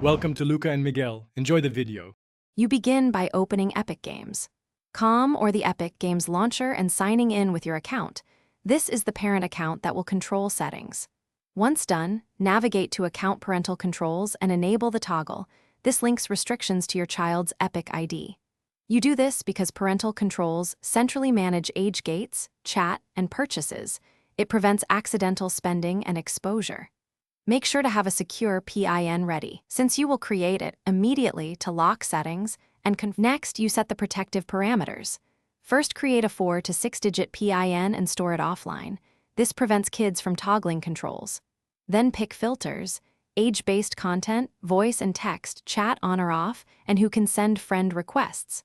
Welcome to Luca and Miguel. Enjoy the video. You begin by opening Epic Games. Com or the Epic Games launcher and signing in with your account. This is the parent account that will control settings. Once done, navigate to Account Parental Controls and enable the toggle. This links restrictions to your child's Epic ID. You do this because parental controls centrally manage age gates, chat, and purchases. It prevents accidental spending and exposure. Make sure to have a secure PIN ready, since you will create it immediately to lock settings, and next you set the protective parameters. First, create a 4 to 6-digit PIN and store it offline. This prevents kids from toggling controls. Then pick filters, age-based content, voice and text, chat on or off, and who can send friend requests.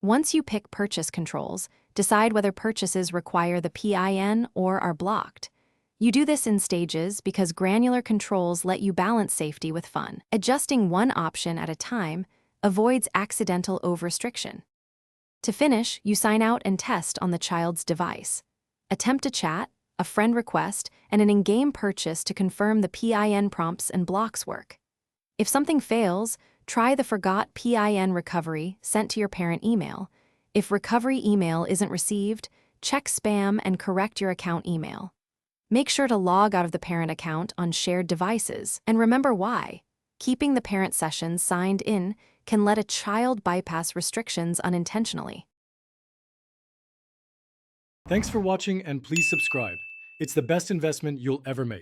Once you pick purchase controls, decide whether purchases require the PIN or are blocked. You do this in stages because granular controls let you balance safety with fun. Adjusting one option at a time avoids accidental over-restriction. To finish, you sign out and test on the child's device. Attempt a chat, a friend request, and an in-game purchase to confirm the PIN prompts and blocks work. If something fails, try the Forgot PIN recovery sent to your parent email. If recovery email isn't received, check spam and correct your account email. Make sure to log out of the parent account on shared devices, and remember why. Keeping the parent sessions signed in can let a child bypass restrictions unintentionally. Thanks for watching and please subscribe. It's the best investment you'll ever make.